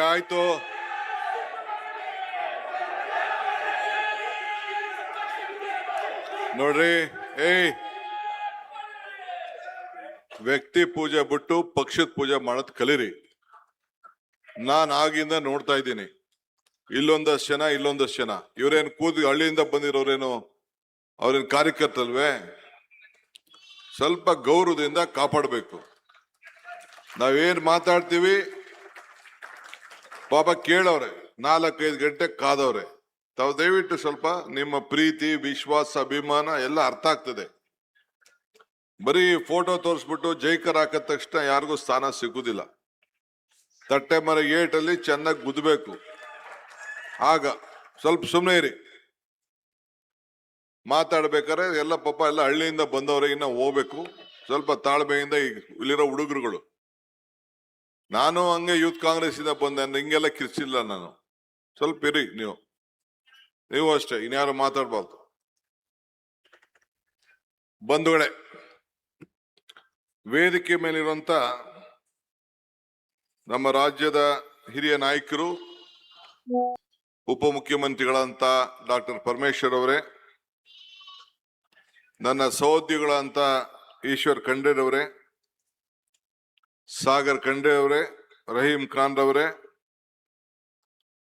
ಆಯ್ತು. ನೋಡ್ರಿ, ವ್ಯಕ್ತಿ ಪೂಜೆ ಬಿಟ್ಟು ಪಕ್ಷದ ಪೂಜೆ ಮಾಡೋದ್ ಕಲೀರಿ. ನಾನ್ ಆಗಿಂದ ನೋಡ್ತಾ ಇದ್ದೀನಿ, ಇಲ್ಲೊಂದಷ್ಟು ಜನ ಇಲ್ಲೊಂದಷ್ಟು ಜನ, ಇವ್ರೇನು ಕೂದಿ ಹಳ್ಳಿಯಿಂದ ಬಂದಿರೋರೇನು, ಅವ್ರೇನ್ ಕಾರ್ಯಕರ್ತಲ್ವೇ? ಸ್ವಲ್ಪ ಗೌರವದಿಂದ ಕಾಪಾಡಬೇಕು. ನಾವೇನ್ ಮಾತಾಡ್ತೀವಿ ಪಾಪ ಕೇಳವ್ರೆ, 4-5 ಗಂಟೆ ಕಾದವ್ರೆ. ತಾವು ದಯವಿಟ್ಟು ಸ್ವಲ್ಪ ನಿಮ್ಮ ಪ್ರೀತಿ, ವಿಶ್ವಾಸ, ಅಭಿಮಾನ ಎಲ್ಲ ಅರ್ಥ ಆಗ್ತದೆ. ಬರೀ ಫೋಟೋ ತೋರಿಸ್ಬಿಟ್ಟು ಜೈಕರ್ ಹಾಕಿದ ತಕ್ಷಣ ಯಾರಿಗೂ ಸ್ಥಾನ ಸಿಗುದಿಲ್ಲ. ತಟ್ಟೆ ಮರ ಏಟಲ್ಲಿ ಚೆನ್ನಾಗಿ ಗುದ್ದಬೇಕು. ಆಗ ಸ್ವಲ್ಪ ಸುಮ್ಮನೆ ಇರಿ. ಮಾತಾಡ್ಬೇಕಾದ್ರೆ ಎಲ್ಲ ಪಾಪ ಎಲ್ಲ ಹಳ್ಳಿಯಿಂದ ಬಂದವ್ರೆ, ಇನ್ನ ಹೋಗ್ಬೇಕು. ಸ್ವಲ್ಪ ತಾಳ್ಮೆಯಿಂದ ಇಲ್ಲಿರೋ ಹುಡುಗರುಗಳು. ನಾನು ಹಂಗೆ ಯೂತ್ ಕಾಂಗ್ರೆಸ್ ಇಂದ ಬಂದೆ, ಹಿಂಗೆಲ್ಲ ಕಿರ್ಚಿಲ್ಲ ನಾನು. ಸ್ವಲ್ಪ ಇರಿ ನೀವು ಅಷ್ಟೇ, ಇನ್ಯಾರು ಮಾತಾಡ್ಬಾರ್ದು. ಬಂಧುಗಳೇ, ವೇದಿಕೆ ಮೇಲಿರುವಂತ ನಮ್ಮ ರಾಜ್ಯದ ಹಿರಿಯ ನಾಯಕರು, ಉಪಮುಖ್ಯಮಂತ್ರಿಗಳಂತ ಡಾಕ್ಟರ್ ಪರಮೇಶ್ವರ್ ಅವರೇ, ನನ್ನ ಸಹೋದ್ಯೋಗಿಗಳಂತ ಈಶ್ವರ್ ಖಂಡ್ರೆ ಅವರೇ, ಸಾಗರ್ ಖಂಡ್ರೆ ಅವರೇ, ರಹೀಂ ಖಾನ್ ರವರೇ,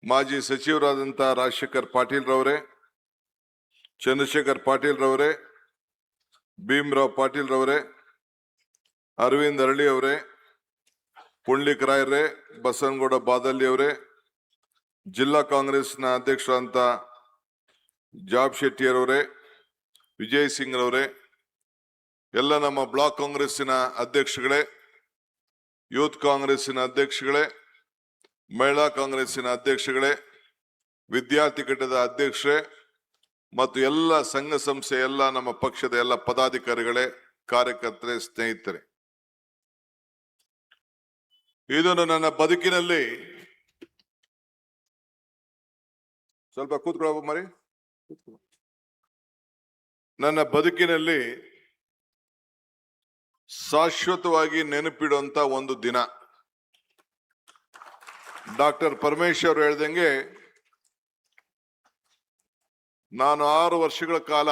ಮಾಜಿ ಸಚಿವರಾದಂತ ರಾಜಶೇಖರ್ ಪಾಟೀಲ್ ರವರೇ, ಚಂದ್ರಶೇಖರ್ ಪಾಟೀಲ್ ರವರೇ, ಭೀಮರಾವ್ ಪಾಟೀಲ್ ರವರೇ, ಅರವಿಂದ್ ಅರಳಿ ಅವರೇ, ಪುಂಡ್ಲಿಕ್ ರಾಯರೇ, ಬಸನಗೌಡ ಬಾದಳ್ಳಿ ಅವರೇ, ಜಿಲ್ಲಾ ಕಾಂಗ್ರೆಸ್ನ ಅಧ್ಯಕ್ಷರಾದಂತ ಜಾಬ್ ಶೆಟ್ಟಿಯವರೇ, ವಿಜಯ್ ಸಿಂಗ್ ರವರೇ, ಎಲ್ಲ ನಮ್ಮ ಬ್ಲಾಕ್ ಕಾಂಗ್ರೆಸ್ಸಿನ ಅಧ್ಯಕ್ಷಗಳೇ, ಯೂತ್ ಕಾಂಗ್ರೆಸ್ಸಿನ ಅಧ್ಯಕ್ಷಗಳೇ, ಮಹಿಳಾ ಕಾಂಗ್ರೆಸ್ಸಿನ ಅಧ್ಯಕ್ಷಗಳೇ, ವಿದ್ಯಾರ್ಥಿ ಘಟಕದ ಅಧ್ಯಕ್ಷರೇ ಮತ್ತು ಎಲ್ಲ ಸಂಘ ಸಂಸ್ಥೆ, ಎಲ್ಲ ನಮ್ಮ ಪಕ್ಷದ ಎಲ್ಲ ಪದಾಧಿಕಾರಿಗಳೇ, ಕಾರ್ಯಕರ್ತರೇ, ಸ್ನೇಹಿತರೆ, ಇದನ್ನು ನನ್ನ ಬದುಕಿನಲ್ಲಿ ಸ್ವಲ್ಪ ಕೂತ್ಕೊಳ್ಳೋ ಮರಿ, ನನ್ನ ಬದುಕಿನಲ್ಲಿ ಶಾಶ್ವತವಾಗಿ ನೆನಪಿಡುವಂತ ಒಂದು ದಿನ. ಡಾಕ್ಟರ್ ಪರಮೇಶ್ವರ್ ಹೇಳ್ದಂಗೆ, ನಾನು 6 ವರ್ಷಗಳ ಕಾಲ,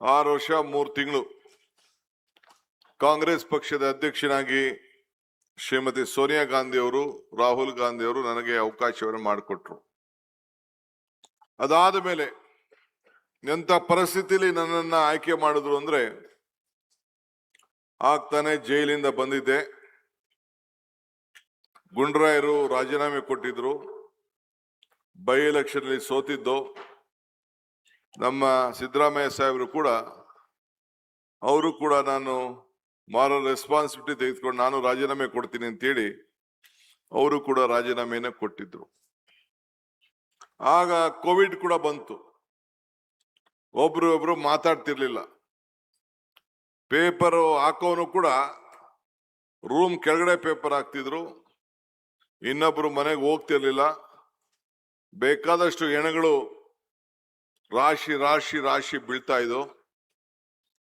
6 ವರ್ಷ 3 ತಿಂಗಳು ಕಾಂಗ್ರೆಸ್ ಪಕ್ಷದ ಅಧ್ಯಕ್ಷನಾಗಿ ಶ್ರೀಮತಿ ಸೋನಿಯಾ ಗಾಂಧಿ ಅವರು, ರಾಹುಲ್ ಗಾಂಧಿ ಅವರು ನನಗೆ ಅವಕಾಶವನ್ನು ಮಾಡಿಕೊಟ್ರು. ಅದಾದ ಮೇಲೆ ಎಂತ ಪರಿಸ್ಥಿತಿಯಲ್ಲಿ ನನ್ನನ್ನ ಆಯ್ಕೆ ಮಾಡಿದ್ರು ಅಂದ್ರೆ, ಆಗ್ತಾನೆ ಜೈಲಿಂದ ಬಂದಿದ್ದೆ. ಗುಂಡ್ರಾಯರು ರಾಜೀನಾಮೆ ಕೊಟ್ಟಿದ್ರು, ಬೈ ಎಲೆಕ್ಷನ್ ಅಲ್ಲಿ ಸೋತಿದ್ದು. ನಮ್ಮ ಸಿದ್ದರಾಮಯ್ಯ ಸಾಹೇಬರು ಕೂಡ, ಅವರು ಕೂಡ ನಾನು ಮಾರಲ್ ರೆಸ್ಪಾನ್ಸಿಬಿಲಿಟಿ ತೆಗೆದುಕೊಂಡು ನಾನು ರಾಜೀನಾಮೆ ಕೊಡ್ತೀನಿ ಅಂತೇಳಿ ಅವರು ಕೂಡ ರಾಜೀನಾಮೆಯನ್ನು ಕೊಟ್ಟಿದ್ರು. ಆಗ ಕೋವಿಡ್ ಕೂಡ ಬಂತು, ಒಬ್ರು ಮಾತಾಡ್ತಿರ್ಲಿಲ್ಲ. ಪೇಪರ್ ಹಾಕೋನು ಕೂಡ ರೂಮ್ ಕೆಳಗಡೆ ಪೇಪರ್ ಹಾಕ್ತಿದ್ರು, ಇನ್ನೊಬ್ರು ಮನೆಗೆ ಹೋಗ್ತಿರ್ಲಿಲ್ಲ. ಬೇಕಾದಷ್ಟು ಹೆಣಗಳು ರಾಶಿ ರಾಶಿ ರಾಶಿ ಬೀಳ್ತಾ ಇದ್ವು.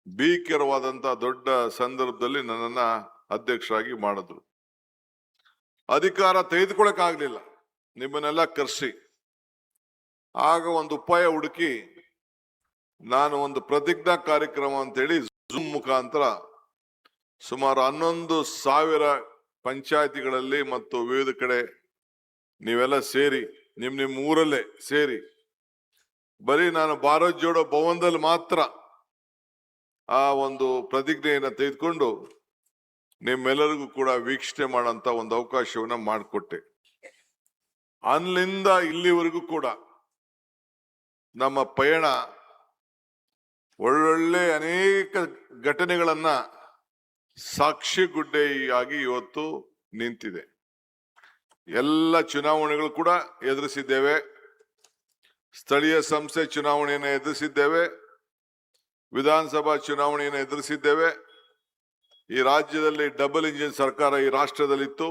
ಭೀಕರವಾದಂತ ದೊಡ್ಡ ಸಂದರ್ಭದಲ್ಲಿ ನನ್ನನ್ನ ಅಧ್ಯಕ್ಷರಾಗಿ ಮಾಡಿದ್ರು. ಅಧಿಕಾರ ತೆಗೆದುಕೊಳ್ಳಕ್ ಆಗ್ಲಿಲ್ಲ, ನಿಮ್ಮನ್ನೆಲ್ಲ ಕರೆಸಿ. ಆಗ ಒಂದು ಉಪಾಯ ಹುಡುಕಿ ನಾನು ಒಂದು ಪ್ರತಿಜ್ಞಾ ಕಾರ್ಯಕ್ರಮ ಅಂತೇಳಿ ಝೂಮ್ ಮುಖಾಂತರ ಸುಮಾರು 11,000 ಪಂಚಾಯತಿಗಳಲ್ಲಿ ಮತ್ತು ವಿವಿಧ ಕಡೆ ನೀವೆಲ್ಲ ಸೇರಿ, ನಿಮ್ ಊರಲ್ಲೇ ಸೇರಿ, ಬರೀ ನಾನು ಭಾರತ್ ಜೋಡೋ ಭವನದಲ್ಲಿ ಮಾತ್ರ ಆ ಒಂದು ಪ್ರತಿಜ್ಞೆಯನ್ನು ತೆಗೆದುಕೊಂಡು ನಿಮ್ಮೆಲ್ಲರಿಗೂ ಕೂಡ ವೀಕ್ಷಣೆ ಮಾಡೋಂತ ಒಂದು ಅವಕಾಶವನ್ನ ಮಾಡಿಕೊಟ್ಟೆ. ಅಲ್ಲಿಂದ ಇಲ್ಲಿವರೆಗೂ ಕೂಡ ನಮ್ಮ ಪಯಣ ಒಳ್ಳೊಳ್ಳೆ ಅನೇಕ ಘಟನೆಗಳನ್ನ ಸಾಕ್ಷಿಗುಡ್ಡೆಯಾಗಿ ಇವತ್ತು ನಿಂತಿದೆ. ಎಲ್ಲ ಚುನಾವಣೆಗಳು ಕೂಡ ಎದುರಿಸಿದ್ದೇವೆ, ಸ್ಥಳೀಯ ಸಂಸ್ಥೆ ಚುನಾವಣೆಯನ್ನು ಎದುರಿಸಿದ್ದೇವೆ, ವಿಧಾನಸಭಾ ಚುನಾವಣೆಯನ್ನು ಎದುರಿಸಿದ್ದೇವೆ. ಈ ರಾಜ್ಯದಲ್ಲಿ ಡಬಲ್ ಇಂಜಿನ್ ಸರ್ಕಾರ ಈ ರಾಷ್ಟ್ರದಲ್ಲಿತ್ತು.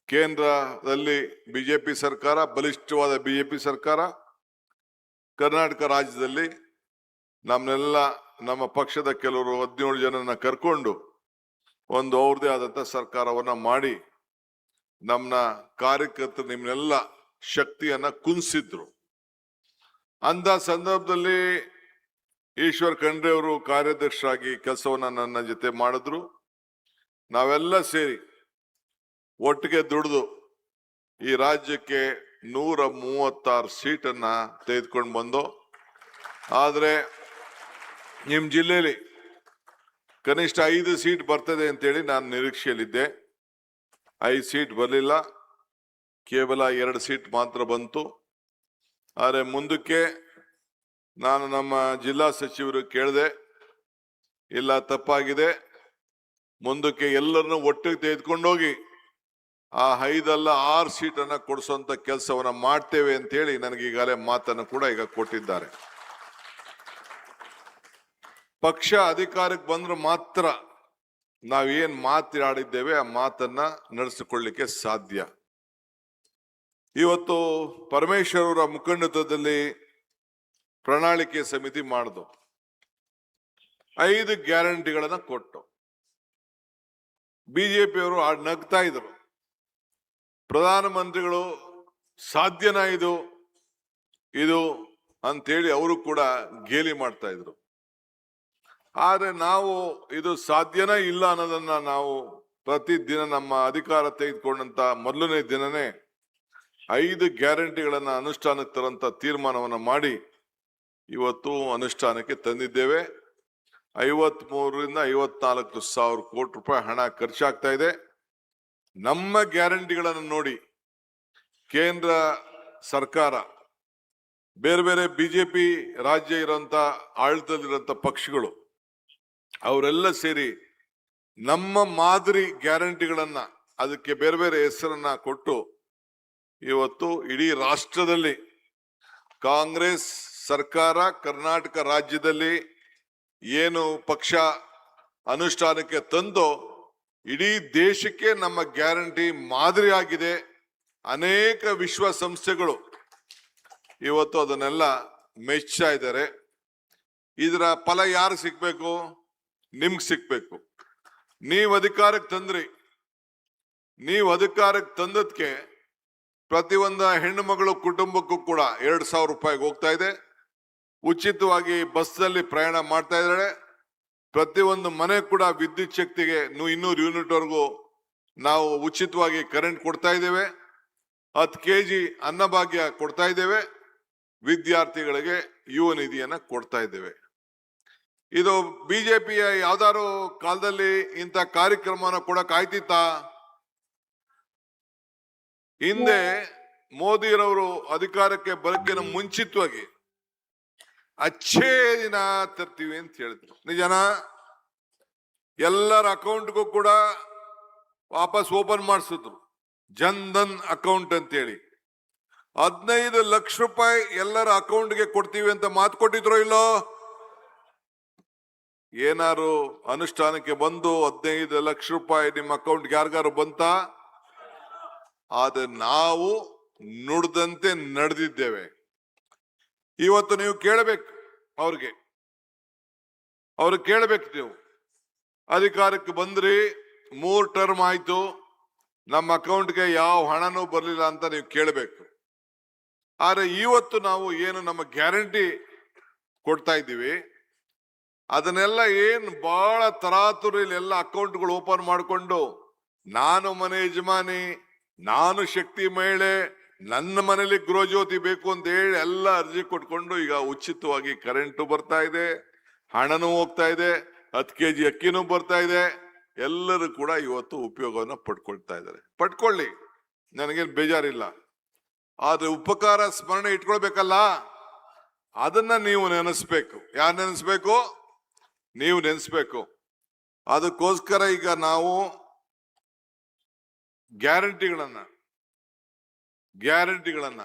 ಕೇಂದ್ರದಲ್ಲಿ ಬಿಜೆಪಿ ಸರ್ಕಾರ, ಬಲಿಷ್ಠವಾದ ಬಿಜೆಪಿ ಸರ್ಕಾರ. ಕರ್ನಾಟಕ ರಾಜ್ಯದಲ್ಲಿ ನಮ್ಮನ್ನೆಲ್ಲ, ನಮ್ಮ ಪಕ್ಷದ ಕೆಲವರು 17 ಜನನ ಕರ್ಕೊಂಡು ಒಂದು ಅವ್ರದೇ ಆದಂತ ಸರ್ಕಾರವನ್ನ ಮಾಡಿ ನಮ್ಮ ಕಾರ್ಯಕರ್ತರು ನಿಮ್ನೆಲ್ಲ ಶಕ್ತಿಯನ್ನ ಕುಂದಿಸಿದ್ರು. ಅಂತ ಸಂದರ್ಭದಲ್ಲಿ ಈಶ್ವರ್ ಖಂಡ್ರೆ ಅವರು ಕಾರ್ಯಾಧ್ಯಕ್ಷರಾಗಿ ಕೆಲಸವನ್ನ ನನ್ನ ಜೊತೆ ಮಾಡಿದ್ರು. ನಾವೆಲ್ಲ ಸೇರಿ ಒಟ್ಟಿಗೆ ದುಡಿದು ಈ ರಾಜ್ಯಕ್ಕೆ 136 ಸೀಟನ್ನ ತೆಗೆದುಕೊಂಡು ಬಂದು, ಆದ್ರೆ ನಿಮ್ ಜಿಲ್ಲೆಯಲ್ಲಿ ಕನಿಷ್ಠ 5 ಸೀಟ್ ಬರ್ತದೆ ಅಂತೇಳಿ ನಾನು ನಿರೀಕ್ಷೆಯಲ್ಲಿದ್ದೆ. 5 ಸೀಟ್ ಬರಲಿಲ್ಲ, ಕೇವಲ 2 ಸೀಟ್ ಮಾತ್ರ ಬಂತು. ಆದರೆ ಮುಂದಕ್ಕೆ ನಾನು ನಮ್ಮ ಜಿಲ್ಲಾ ಸಚಿವರು ಕೇಳಿದೆ, ಇಲ್ಲ ತಪ್ಪಾಗಿದೆ, ಮುಂದಕ್ಕೆ ಎಲ್ಲರನ್ನು ಒಟ್ಟಿಗೆ ತೆಗೆದುಕೊಂಡೋಗಿ ಆ 5 ಅಲ್ಲ 6 ಸೀಟನ್ನ ಕೊಡಿಸುವಂತ ಕೆಲಸವನ್ನ ಮಾಡ್ತೇವೆ ಅಂತ ಹೇಳಿ ನನಗೆ ಈಗಾಗಲೇ ಮಾತನ್ನು ಕೂಡ ಈಗ ಕೊಟ್ಟಿದ್ದಾರೆ. ಪಕ್ಷ ಅಧಿಕಾರಕ್ಕೆ ಬಂದ್ರೆ ಮಾತ್ರ ನಾವೇನ್ ಮಾತಾಡಿದ್ದೇವೆ ಆ ಮಾತನ್ನ ನಡೆಸಿಕೊಳ್ಳಿಕ್ಕೆ ಸಾಧ್ಯ. ಇವತ್ತು ಪರಮೇಶ್ವರ್ ಅವರ ಮುಖಂಡತ್ವದಲ್ಲಿ ಪ್ರಣಾಳಿಕೆ ಸಮಿತಿ ಮಾಡಿದು, 5 ಗ್ಯಾರಂಟಿಗಳನ್ನ ಕೊಟ್ಟು ಬಿಜೆಪಿಯವರು ನಗ್ತಾ ಇದ್ರು. ಪ್ರಧಾನಮಂತ್ರಿಗಳು ಸಾಧ್ಯನಾ ಇದು ಅಂತೇಳಿ ಅವರು ಕೂಡ ಗೇಲಿ ಮಾಡ್ತಾ ಇದ್ರು. ಆದ್ರೆ ನಾವು ಇದು ಸಾಧ್ಯನೇ ಇಲ್ಲ ಅನ್ನೋದನ್ನ ನಾವು ಪ್ರತಿದಿನ ನಮ್ಮ ಅಧಿಕಾರ ತೆಗೆದುಕೊಂಡಂತ ಮೊದಲನೇ ದಿನನೇ 5 ಗ್ಯಾರಂಟಿಗಳನ್ನ ಅನುಷ್ಠಾನಕ್ಕೆ ತರಂತ ತೀರ್ಮಾನವನ್ನ ಮಾಡಿ ಇವತ್ತು ಅನುಷ್ಠಾನಕ್ಕೆ ತಂದಿದ್ದೇವೆ. 53ರಿಂದ 54 ಸಾವಿರ ಕೋಟಿ ರೂಪಾಯಿ ಹಣ ಖರ್ಚಾಗ್ತಾ ಇದೆ. ನಮ್ಮ ಗ್ಯಾರಂಟಿಗಳನ್ನು ನೋಡಿ ಕೇಂದ್ರ ಸರ್ಕಾರ, ಬೇರೆ ಬೇರೆ ಬಿಜೆಪಿ ರಾಜ್ಯ ಇರೋಂತ ಆಡಳಿತದಲ್ಲಿರೋಂಥ ಪಕ್ಷಗಳು ಅವರೆಲ್ಲ ಸೇರಿ ನಮ್ಮ ಮಾದರಿ ಗ್ಯಾರಂಟಿಗಳನ್ನ ಅದಕ್ಕೆ ಬೇರೆ ಬೇರೆ ಹೆಸರನ್ನ ಕೊಟ್ಟು ಇವತ್ತು ಇಡೀ ರಾಷ್ಟ್ರದಲ್ಲಿ ಕಾಂಗ್ರೆಸ್ ಸರ್ಕಾರ ಕರ್ನಾಟಕ ರಾಜ್ಯದಲ್ಲಿ ಏನು ಪಕ್ಷ ಅನುಷ್ಠಾನಕ್ಕೆ ತಂದು ಇಡೀ ದೇಶಕ್ಕೆ ನಮ್ಮ ಗ್ಯಾರಂಟಿ ಮಾದರಿ ಆಗಿದೆ. ಅನೇಕ ವಿಶ್ವಸಂಸ್ಥೆಗಳು ಇವತ್ತು ಅದನ್ನೆಲ್ಲ ಮೆಚ್ಚಾ ಇದ್ದಾರೆ. ಇದರ ಫಲ ಯಾರು ಸಿಗ್ಬೇಕು? ನಿಮ್ಗೆ ಸಿಗ್ಬೇಕು. ನೀವು ಅಧಿಕಾರಕ್ಕೆ ತಂದ್ರಿ, ನೀವು ಅಧಿಕಾರಕ್ಕೆ ತಂದದ್ಕೆ ಪ್ರತಿಯೊಂದು ಹೆಣ್ಣು ಮಗಳು ಕುಟುಂಬಕ್ಕೂ ಕೂಡ 2,000 ರೂಪಾಯಿಗೆ ಹೋಗ್ತಾ ಇದೆ. ಉಚಿತವಾಗಿ ಬಸ್ನಲ್ಲಿ ಪ್ರಯಾಣ ಮಾಡ್ತಾ ಇದ್ದಾರೆ. ಪ್ರತಿಯೊಂದು ಮನೆ ಕೂಡ ವಿದ್ಯುತ್ ಶಕ್ತಿಗೆ 200 ಯೂನಿಟ್ ವರೆಗೂ ನಾವು ಉಚಿತವಾಗಿ ಕರೆಂಟ್ ಕೊಡ್ತಾ ಇದ್ದೇವೆ. 10 kg ಅನ್ನಭಾಗ್ಯ ಕೊಡ್ತಾ ಇದ್ದೇವೆ. ವಿದ್ಯಾರ್ಥಿಗಳಿಗೆ ಯುವ ನಿಧಿಯನ್ನ ಕೊಡ್ತಾ ಇದ್ದೇವೆ. ಇದು ಬಿಜೆಪಿಯ ಯಾವ್ದಾರು ಕಾಲದಲ್ಲಿ ಇಂಥ ಕಾರ್ಯಕ್ರಮನ ಕೊಡಕ್ ಆಯ್ತಿತ್ತ? ಹಿಂದೆ ಮೋದಿರವರು ಅಧಿಕಾರಕ್ಕೆ ಬರಕ್ಕಿನ ಮುಂಚಿತವಾಗಿ ಅಚ್ಚೇ ದಿನ ತರ್ತೀವಿ ಅಂತ ಹೇಳಿದ್ರು. ನಿಜನಾ? ಎಲ್ಲರ ಅಕೌಂಟ್ಗೂ ಕೂಡ ವಾಪಸ್ ಓಪನ್ ಮಾಡಿಸಿದ್ರು, ಜನ್ಧನ್ ಅಕೌಂಟ್ ಅಂತೇಳಿ. 15 ಲಕ್ಷ ರೂಪಾಯಿ ಎಲ್ಲರ ಅಕೌಂಟ್ಗೆ ಕೊಡ್ತೀವಿ ಅಂತ ಮಾತು ಕೊಟ್ಟಿದ್ರು ಇಲ್ಲೋ? ಏನಾರು ಅನುಷ್ಠಾನಕ್ಕೆ ಬಂದು 15 ಲಕ್ಷ ರೂಪಾಯಿ ನಿಮ್ಮ ಅಕೌಂಟ್ಗೆ ಯಾರಿಗಾರು ಬಂತ? ಆದ್ರೆ ನಾವು ನುಡಿದಂತೆ ನಡೆದಿದ್ದೇವೆ. ಇವತ್ತು ನೀವು ಕೇಳಬೇಕು, ಅವ್ರಿಗೆ ಕೇಳಬೇಕು. ನೀವು ಅಧಿಕಾರಕ್ಕೆ ಬಂದ್ರಿ, 3 ಟರ್ಮ್ ಆಯ್ತು, ನಮ್ಮ ಅಕೌಂಟ್ಗೆ ಯಾವ ಹಣನೂ ಬರ್ಲಿಲ್ಲ ಅಂತ ನೀವು ಕೇಳಬೇಕು. ಆದ್ರೆ ಇವತ್ತು ನಾವು ಏನು ನಮ್ಮ ಗ್ಯಾರಂಟಿ ಕೊಡ್ತಾ ಇದ್ದೀವಿ ಅದನ್ನೆಲ್ಲ ಬಹಳ ತರಾತುರಿಲಿ ಎಲ್ಲ ಅಕೌಂಟ್ಗಳು ಓಪನ್ ಮಾಡಿಕೊಂಡು, ನಾನು ಮನೆ ಯಜಮಾನಿ, ನಾನು ಶಕ್ತಿ ಮಹಿಳೆ, ನನ್ನ ಮನೇಲಿ ಗೃಹಜ್ಯೋತಿ ಬೇಕು ಅಂತ ಹೇಳಿ ಎಲ್ಲ ಅರ್ಜಿ ಕೊಟ್ಕೊಂಡು ಈಗ ಉಚಿತವಾಗಿ ಕರೆಂಟು ಬರ್ತಾ ಇದೆ, ಹಣನೂ ಹೋಗ್ತಾ ಇದೆ, 10 kg ಅಕ್ಕಿನೂ ಬರ್ತಾ ಇದೆ. ಎಲ್ಲರೂ ಕೂಡ ಇವತ್ತು ಉಪಯೋಗವನ್ನು ಪಡ್ಕೊಳ್ತಾ ಇದ್ದಾರೆ. ಪಡ್ಕೊಳ್ಳಿ, ನನಗೇನು ಬೇಜಾರಿಲ್ಲ. ಆದ್ರೆ ಉಪಕಾರ ಸ್ಮರಣೆ ಇಟ್ಕೊಳ್ಬೇಕಲ್ಲ, ಅದನ್ನ ನೀವು ನೆನೆಸ್ಬೇಕು. ಯಾರು ನೆನೆಸ್ಬೇಕು? ನೀವು ನೆನೆಸ್ಬೇಕು. ಅದಕ್ಕೋಸ್ಕರ ಈಗ ನಾವು ಗ್ಯಾರಂಟಿಗಳನ್ನ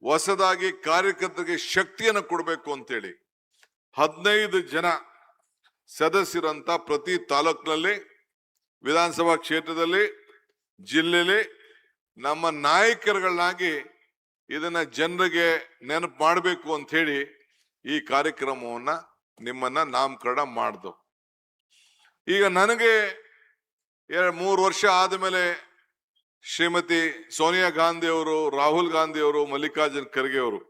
ಹೊಸದಾಗಿ ಕಾರ್ಯಕರ್ತರಿಗೆ ಶಕ್ತಿಯನ್ನು ಕೊಡಬೇಕು ಅಂತೇಳಿ 15 ಜನ ಸದಸ್ಯರಂತ ಪ್ರತಿ ತಾಲೂಕಿನಲ್ಲಿ, ವಿಧಾನಸಭಾ ಕ್ಷೇತ್ರದಲ್ಲಿ, ಜಿಲ್ಲೆಯಲ್ಲಿ ನಮ್ಮ ನಾಯಕರುಗಳನ್ನಾಗಿ ಇದನ್ನ ಜನರಿಗೆ ನೆನಪು ಮಾಡಬೇಕು ಅಂತ ಹೇಳಿ ಈ ಕಾರ್ಯಕ್ರಮವನ್ನ ನಿಮ್ಮನ್ನ ನಾಮಕರಣ ಮಾಡ್ದು. ಈಗ ನನಗೆ 3 ವರ್ಷ ಆದ್ಮೇಲೆ ಶ್ರೀಮತಿ ಸೋನಿಯಾ ಗಾಂಧಿ ಅವರು, ರಾಹುಲ್ ಗಾಂಧಿ ಅವರು, ಮಲ್ಲಿಕಾರ್ಜುನ್ ಖರ್ಗೆ ಅವರು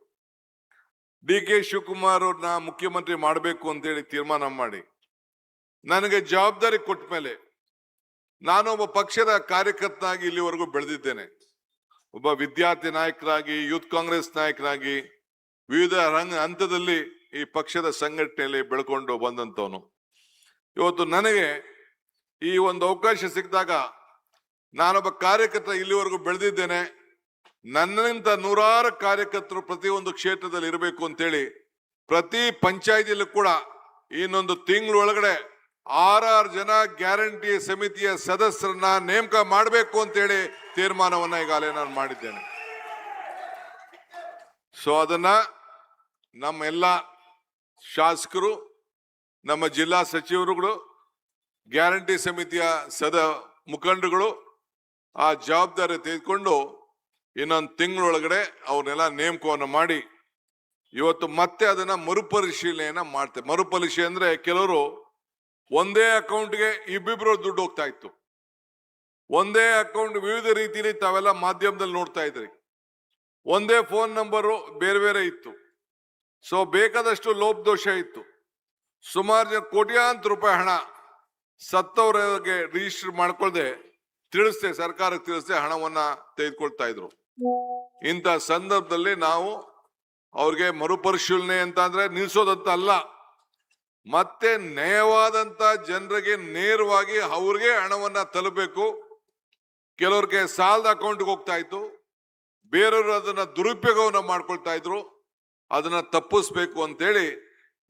ಡಿ.ಕೆ. ಶಿವಕುಮಾರ್ ಅವ್ರನ್ನ ಮುಖ್ಯಮಂತ್ರಿ ಮಾಡಬೇಕು ಅಂತೇಳಿ ತೀರ್ಮಾನ ಮಾಡಿ ನನಗೆ ಜವಾಬ್ದಾರಿ ಕೊಟ್ಟ ಮೇಲೆ ನಾನು ಒಬ್ಬ ಪಕ್ಷದ ಕಾರ್ಯಕರ್ತನಾಗಿ ಇಲ್ಲಿವರೆಗೂ ಬೆಳೆದಿದ್ದೇನೆ. ಒಬ್ಬ ವಿದ್ಯಾರ್ಥಿ ನಾಯಕರಾಗಿ, ಯೂತ್ ಕಾಂಗ್ರೆಸ್ ನಾಯಕರಾಗಿ ವಿವಿಧ ಹಂತದಲ್ಲಿ ಈ ಪಕ್ಷದ ಸಂಘಟನೆಯಲ್ಲಿ ಬೆಳ್ಕೊಂಡು ಬಂದಂತವನು. ಇವತ್ತು ನನಗೆ ಈ ಒಂದು ಅವಕಾಶ ಸಿಕ್ಕಿದಾಗ ನಾನೊಬ್ಬ ಕಾರ್ಯಕರ್ತ ಇಲ್ಲಿವರೆಗೂ ಬೆಳೆದಿದ್ದೇನೆ. ನನ್ನಿಂದ ನೂರಾರು ಕಾರ್ಯಕರ್ತರು ಪ್ರತಿಯೊಂದು ಕ್ಷೇತ್ರದಲ್ಲಿ ಇರಬೇಕು ಅಂತೇಳಿ ಪ್ರತಿ ಪಂಚಾಯತಿಯಲ್ಲೂ ಕೂಡ ಇನ್ನೊಂದು ತಿಂಗಳೊಳಗಡೆ 6 ಜನ ಗ್ಯಾರಂಟಿ ಸಮಿತಿಯ ಸದಸ್ಯರನ್ನ ನೇಮಕ ಮಾಡಬೇಕು ಅಂತೇಳಿ ತೀರ್ಮಾನವನ್ನ ಈಗಾಗಲೇ ನಾನು ಮಾಡಿದ್ದೇನೆ. ಸೊ ಅದನ್ನ ನಮ್ಮ ಎಲ್ಲ ಶಾಸಕರು, ನಮ್ಮ ಜಿಲ್ಲಾ ಸಚಿವರುಗಳು, ಗ್ಯಾರಂಟಿ ಸಮಿತಿಯ ಮುಖಂಡರುಗಳು ಆ ಜವಾಬ್ದಾರಿ ತೆಗೆದುಕೊಂಡು ಇನ್ನೊಂದು ತಿಂಗಳೊಳಗಡೆ ಅವ್ರನ್ನೆಲ್ಲ ನೇಮಕವನ್ನು ಮಾಡಿ ಇವತ್ತು ಮತ್ತೆ ಅದನ್ನ ಮರುಪರಿಶೀಲನೆಯನ್ನ ಮಾಡ್ತೇವೆ. ಮರುಪರಿಶೀಲನೆ ಅಂದ್ರೆ ಕೆಲವರು ಒಂದೇ ಅಕೌಂಟ್ಗೆ ಇಬ್ಬಿಬ್ರು ದುಡ್ಡು ಹೋಗ್ತಾ ಇತ್ತು. ಒಂದೇ ಅಕೌಂಟ್ ವಿವಿಧ ರೀತಿಯಲ್ಲಿ ತಾವೆಲ್ಲ ಮಾಧ್ಯಮದಲ್ಲಿ ನೋಡ್ತಾ ಇದ್ರಿ. ಒಂದೇ ಫೋನ್ ನಂಬರು ಬೇರೆ ಬೇರೆ ಇತ್ತು. ಸೊ ಬೇಕಾದಷ್ಟು ಲೋಪದೋಷ ಇತ್ತು. ಸುಮಾರು ಜನ ಕೋಟ್ಯಾಂತರ ರೂಪಾಯಿ ಹಣ ಸತ್ತವರಿಗೆ ರಿಜಿಸ್ಟರ್ ಮಾಡ್ಕೊಳ್ದೆ ಸರ್ಕಾರಕ್ಕೆ ತಿಳಿಸದೆ ಹಣವನ್ನ ತೆಗೆದುಕೊಳ್ತಾ ಇದ್ರು. ಇಂಥ ಸಂದರ್ಭದಲ್ಲಿ ನಾವು ಅವ್ರಿಗೆ ಮರುಪರಿಶೀಲನೆ ಅಂತ ಅಂದ್ರೆ ನಿಲ್ಸೋದಂತ ಅಲ್ಲ, ಮತ್ತೆ ನ್ಯಾಯವಾದಂತ ಜನರಿಗೆ ನೇರವಾಗಿ ಅವ್ರಿಗೆ ಹಣವನ್ನ ತಲುಪಬೇಕು. ಕೆಲವ್ರಿಗೆ ಸಾಲದ ಅಕೌಂಟ್ಗೆ ಹೋಗ್ತಾ ಇತ್ತು, ಬೇರೆಯವರು ಅದನ್ನ ದುರುಪಯೋಗವನ್ನ ಮಾಡ್ಕೊಳ್ತಾ ಇದ್ರು. ಅದನ್ನ ತಪ್ಪಿಸ್ಬೇಕು ಅಂತೇಳಿ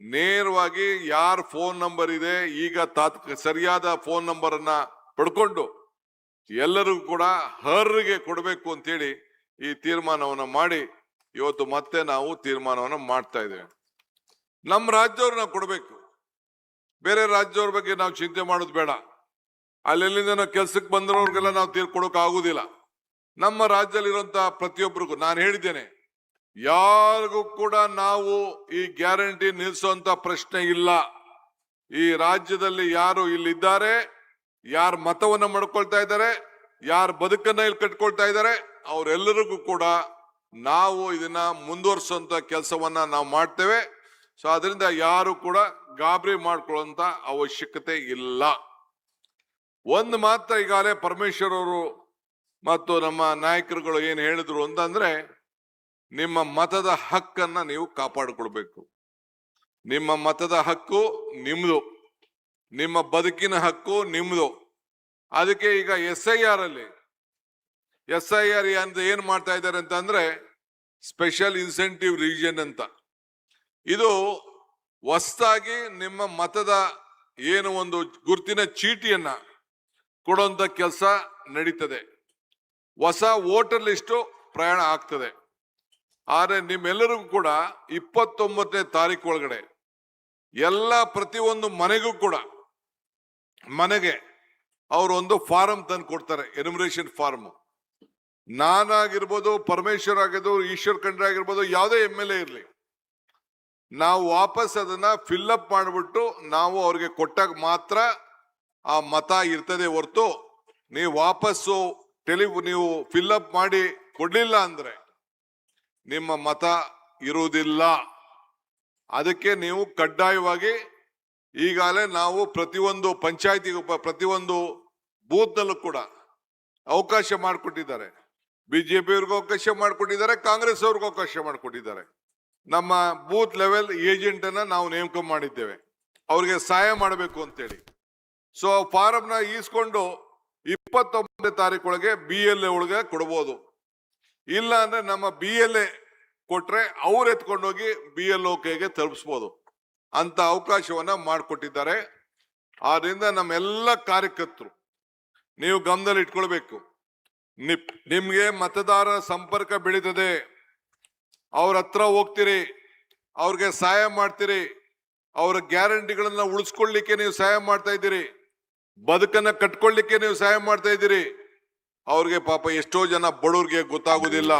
ನೇರವಾಗಿ ಯಾರ ಫೋನ್ ನಂಬರ್ ಇದೆ ಈಗ ಸರಿಯಾದ ಫೋನ್ ನಂಬರ್ ಅನ್ನ ಪಡ್ಕೊಂಡು ಎಲ್ಲರಿಗೂ ಕೂಡ ಅರ್ಹರಿಗೆ ಕೊಡಬೇಕು ಅಂತೇಳಿ ಈ ತೀರ್ಮಾನವನ್ನ ಮಾಡಿ ಇವತ್ತು ಮತ್ತೆ ನಾವು ತೀರ್ಮಾನವನ್ನ ಮಾಡ್ತಾ ಇದ್ದೇವೆ. ನಮ್ಮ ರಾಜ್ಯವ್ರು ನಾವು ಕೊಡಬೇಕು, ಬೇರೆ ರಾಜ್ಯವ್ರ ಬಗ್ಗೆ ನಾವು ಚಿಂತೆ ಮಾಡೋದು ಬೇಡ. ಅಲ್ಲೆಲ್ಲಿಂದ ನಾವು ಕೆಲ್ಸಕ್ಕೆ ಬಂದಿರೋರ್ಗೆಲ್ಲ ನಾವು ತೀರ್ಕೊಡೋಕೆ ಆಗುದಿಲ್ಲ. ನಮ್ಮ ರಾಜ್ಯದಲ್ಲಿರುವಂತಹ ಪ್ರತಿಯೊಬ್ಬರಿಗೂ ನಾನು ಹೇಳಿದ್ದೇನೆ, ಯಾರಿಗೂ ಕೂಡ ನಾವು ಈ ಗ್ಯಾರಂಟಿ ನಿಲ್ಲಿಸುವಂತ ಪ್ರಶ್ನೆ ಇಲ್ಲ. ಈ ರಾಜ್ಯದಲ್ಲಿ ಯಾರು ಇಲ್ಲಿದ್ದಾರೆ, ಯಾರು ಮತವನ್ನ ಮಾಡ್ಕೊಳ್ತಾ ಇದ್ದಾರೆ, ಯಾರು ಬದುಕನ್ನ ಇಲ್ಲಿ ಕಟ್ಕೊಳ್ತಾ ಇದ್ದಾರೆ, ಅವರೆಲ್ಲರಿಗೂ ಕೂಡ ನಾವು ಇದನ್ನ ಮುಂದುವರಿಸುವಂತ ಕೆಲಸವನ್ನ ನಾವು ಮಾಡ್ತೇವೆ. ಸೊ ಅದರಿಂದ ಯಾರು ಕೂಡ ಗಾಬರಿ ಮಾಡ್ಕೊಳ್ಳುವಂತ ಅವಶ್ಯಕತೆ ಇಲ್ಲ. ಒಂದು ಮಾತ್ರ ಈಗಾಗಲೇ ಪರಮೇಶ್ವರ್ ಅವರು ಮತ್ತು ನಮ್ಮ ನಾಯಕರುಗಳು ಏನ್ ಹೇಳಿದ್ರು ಅಂತಂದ್ರೆ, ನಿಮ್ಮ ಮತದ ಹಕ್ಕನ್ನ ನೀವು ಕಾಪಾಡಿಕೊಳ್ಬೇಕು. ನಿಮ್ಮ ಮತದ ಹಕ್ಕು ನಿಮ್ದು, ನಿಮ್ಮ ಬದುಕಿನ ಹಕ್ಕು ನಿಮ್ದು. ಅದಕ್ಕೆ ಈಗ SIR ಅಲ್ಲಿ SIR ಅಂತ ಏನ್ ಮಾಡ್ತಾ ಇದ್ದಾರೆ ಅಂತ ಅಂದ್ರೆ ಸ್ಪೆಷಲ್ ಇನ್ಸೆಂಟಿವ್ ರಿವಿಷನ್ ಅಂತ. ಇದು ಹೊಸದಾಗಿ ನಿಮ್ಮ ಮತದ ಏನು ಒಂದು ಗುರುತಿನ ಚೀಟಿಯನ್ನ ಕೊಡುವಂತ ಕೆಲಸ ನಡೀತದೆ. ಹೊಸ ವೋಟರ್ ಲಿಸ್ಟು ಪ್ರಯಾಣ ಆಗ್ತದೆ. ಆದ್ರೆ ನಿಮ್ಮೆಲ್ಲರಿಗೂ ಕೂಡ 29ನೇ ತಾರೀಕು ಒಳಗಡೆ ಎಲ್ಲ ಪ್ರತಿಯೊಂದು ಮನೆಗೂ ಕೂಡ ಮನೆಗೆ ಅವರು ಒಂದು ಫಾರಂ ತಂದು ಕೊಡ್ತಾರೆ, ಎನ್ಯುಮರೇಷನ್ ಫಾರ್ಮ್. ನಾನಾಗಿರ್ಬೋದು, ಪರಮೇಶ್ವರ್ ಆಗಿರ್ಬೋದು, ಈಶ್ವರ್ ಖಂಡ್ರೆ ಆಗಿರ್ಬೋದು, ಯಾವುದೇ MLA ಇರ್ಲಿ, ನಾವು ವಾಪಸ್ ಅದನ್ನ ಫಿಲ್ಅಪ್ ಮಾಡಿಬಿಟ್ಟು ನಾವು ಅವ್ರಿಗೆ ಕೊಟ್ಟಾಗ ಮಾತ್ರ ಆ ಮತ ಇರ್ತದೆ ಹೊರತು ನೀವು ವಾಪಸ್ಸು ನೀವು ಫಿಲ್ಅಪ್ ಮಾಡಿ ಕೊಡ್ಲಿಲ್ಲ ಅಂದ್ರೆ ನಿಮ್ಮ ಮತ ಇರುವುದಿಲ್ಲ. ಅದಕ್ಕೆ ನೀವು ಕಡ್ಡಾಯವಾಗಿ ಈಗಾಗಲೇ ನಾವು ಪ್ರತಿಯೊಂದು ಪಂಚಾಯತಿಗೂ ಪ್ರತಿಯೊಂದು ಬೂತ್ ನಲ್ಲೂ ಕೂಡ ಅವಕಾಶ ಮಾಡಿಕೊಟ್ಟಿದ್ದಾರೆ. ಬಿಜೆಪಿ ಅವ್ರಿಗೂ ಅವಕಾಶ ಮಾಡಿಕೊಟ್ಟಿದ್ದಾರೆ, ಕಾಂಗ್ರೆಸ್ ಅವ್ರಿಗೂ ಅವಕಾಶ ಮಾಡಿಕೊಟ್ಟಿದ್ದಾರೆ. ನಮ್ಮ ಬೂತ್ ಲೆವೆಲ್ ಏಜೆಂಟ್ ಅನ್ನ ನಾವು ನೇಮಕ ಮಾಡಿದ್ದೇವೆ, ಅವ್ರಿಗೆ ಸಹಾಯ ಮಾಡಬೇಕು ಅಂತೇಳಿ. ಸೊ ಫಾರಮ್ನ ಈಸ್ಕೊಂಡು 29ನೇ ತಾರೀಕು ಒಳಗೆ BLA ಒಳಗೆ ಕೊಡ್ಬೋದು. ಇಲ್ಲ ಅಂದ್ರೆ ನಮ್ಮ BLA ಕೊಟ್ರೆ ಅವ್ರು ಎತ್ಕೊಂಡೋಗಿ BLOKಗೆ ತಲುಪಿಸ್ಬೋದು ಅಂತ ಅವಕಾಶವನ್ನ ಮಾಡಿಕೊಟ್ಟಿದ್ದಾರೆ. ಆದ್ರಿಂದ ನಮ್ಮೆಲ್ಲ ಕಾರ್ಯಕರ್ತರು ನೀವು ಗಮನದಲ್ಲಿ ಇಟ್ಕೊಳ್ಬೇಕು. ನಿಮ್ಗೆ ಮತದಾರ ಸಂಪರ್ಕ ಬೆಳೀತದೆ, ಅವ್ರ ಹತ್ರ ಹೋಗ್ತೀರಿ, ಅವ್ರಿಗೆ ಸಹಾಯ ಮಾಡ್ತೀರಿ, ಅವರ ಗ್ಯಾರಂಟಿಗಳನ್ನ ಉಳಿಸ್ಕೊಳ್ಳಿಕ್ಕೆ ನೀವು ಸಹಾಯ ಮಾಡ್ತಾ ಇದ್ದೀರಿ, ಬದುಕನ್ನ ಕಟ್ಕೊಳ್ಳಿಕ್ಕೆ ನೀವು ಸಹಾಯ ಮಾಡ್ತಾ ಇದ್ದೀರಿ. ಅವ್ರಿಗೆ ಪಾಪ ಎಷ್ಟೋ ಜನ ಬಡವ್ರಿಗೆ ಗೊತ್ತಾಗುದಿಲ್ಲ,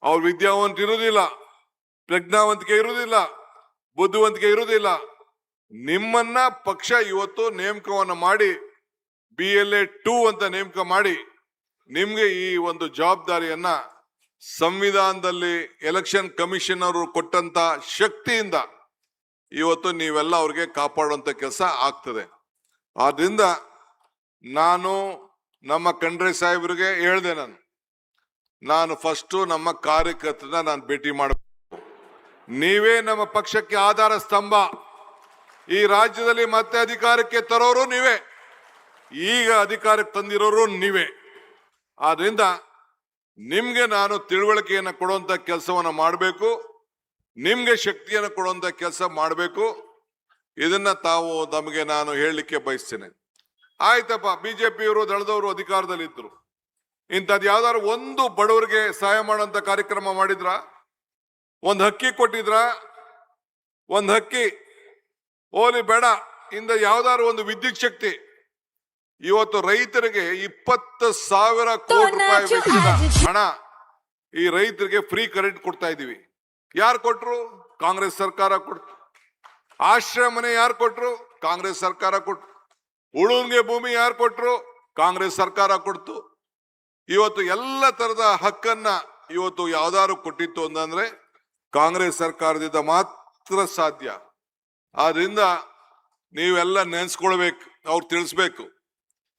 ಅವ್ರ ವಿದ್ಯಾವಂತ ಇರುವುದಿಲ್ಲ, ಪ್ರಜ್ಞಾವಂತಿಕೆ ಇರುವುದಿಲ್ಲ, ಬುದ್ಧಿವಂತಿಕೆ ಇರುವುದಿಲ್ಲ. ನಿಮ್ಮನ್ನ ಪಕ್ಷ ಇವತ್ತು ನೇಮಕವನ್ನ ಮಾಡಿ BLA 2 ಅಂತ ನೇಮಕ ಮಾಡಿ ನಿಮ್ಗೆ ಈ ಒಂದು ಜವಾಬ್ದಾರಿಯನ್ನ ಸಂವಿಧಾನದಲ್ಲಿ ಎಲೆಕ್ಷನ್ ಕಮಿಷನ್ ಅವರು ಕೊಟ್ಟಂತ ಶಕ್ತಿಯಿಂದ ಇವತ್ತು ನೀವೆಲ್ಲ ಅವ್ರಿಗೆ ಕಾಪಾಡುವಂತ ಕೆಲಸ ಆಗ್ತದೆ. ಆದ್ರಿಂದ ನಾನು ನಮ್ಮ ಖಂಡ್ರೆ ಸಾಹೇಬ್ರಿಗೆ ಹೇಳ್ದೆ, ನಾನು ಫಸ್ಟ್ ನಮ್ಮ ಕಾರ್ಯಕರ್ತರನ್ನ ನಾನು ಭೇಟಿ ಮಾಡಬೇಕು. ನೀವೇ ನಮ್ಮ ಪಕ್ಷಕ್ಕೆ ಆಧಾರ ಸ್ತಂಭ. ಈ ರಾಜ್ಯದಲ್ಲಿ ಮತ್ತೆ ಅಧಿಕಾರಕ್ಕೆ ತರೋರು ನೀವೇ, ಈಗ ಅಧಿಕಾರಕ್ಕೆ ತಂದಿರೋರು ನೀವೇ. ಆದ್ರಿಂದ ನಿಮ್ಗೆ ನಾನು ತಿಳುವಳಿಕೆಯನ್ನು ಕೊಡುವಂತ ಕೆಲಸವನ್ನ ಮಾಡಬೇಕು, ನಿಮ್ಗೆ ಶಕ್ತಿಯನ್ನು ಕೊಡುವಂತ ಕೆಲಸ ಮಾಡಬೇಕು. ಇದನ್ನ ತಾವು ನಮಗೆ ನಾನು ಹೇಳಲಿಕ್ಕೆ ಬಯಸ್ತೇನೆ. ಆಯ್ತಪ್ಪ, ಬಿಜೆಪಿಯವರು ದಳದವರು ಅಧಿಕಾರದಲ್ಲಿ ಇದ್ರು, ಇಂಥದ್ದು ಯಾವ್ದಾದ್ರು ಒಂದು ಬಡವರಿಗೆ ಸಹಾಯ ಮಾಡುವಂತ ಕಾರ್ಯಕ್ರಮ ಮಾಡಿದ್ರ? ಒಂದ್ ಹಕ್ಕಿ ಕೊಟ್ಟಿದ್ರ? ಒಂದ್ ಹಕ್ಕಿ ಓಲಿ ಬೇಡ, ಇಂದ ಯಾವ್ದಾದ್ರು ಒಂದು ವಿದ್ಯುತ್ ಶಕ್ತಿ. ಇವತ್ತು ರೈತರಿಗೆ 20,000 ಕೋಟಿ ರೂಪಾಯಿ ವೆಚ್ಚದ ಹಣ ಈ ರೈತರಿಗೆ ಫ್ರೀ ಕರೆಂಟ್ ಕೊಡ್ತಾ ಇದೀವಿ. ಯಾರು ಕೊಟ್ರು? ಕಾಂಗ್ರೆಸ್ ಸರ್ಕಾರ ಕೊಡ್ತು. ಆಶ್ರಯ ಮನೆ ಯಾರು ಕೊಟ್ರು? ಕಾಂಗ್ರೆಸ್ ಸರ್ಕಾರ ಕೊಟ್ರು. ಉಳುನ್ಗೆ ಭೂಮಿ ಯಾರು ಕೊಟ್ರು? ಕಾಂಗ್ರೆಸ್ ಸರ್ಕಾರ ಕೊಡ್ತು. ಇವತ್ತು ಎಲ್ಲ ತರದ ಹಕ್ಕನ್ನ ಇವತ್ತು ಯಾವ್ದಾದ್ರು ಕೊಟ್ಟಿತ್ತು ಅಂತಂದ್ರೆ ಕಾಂಗ್ರೆಸ್ ಸರ್ಕಾರದಿಂದ ಮಾತ್ರ ಸಾಧ್ಯ. ಆದ್ರಿಂದ ನೀವೆಲ್ಲ ನೆನ್ಸ್ಕೊಳ್ಬೇಕು, ಅವ್ರು ತಿಳಿಸ್ಬೇಕು.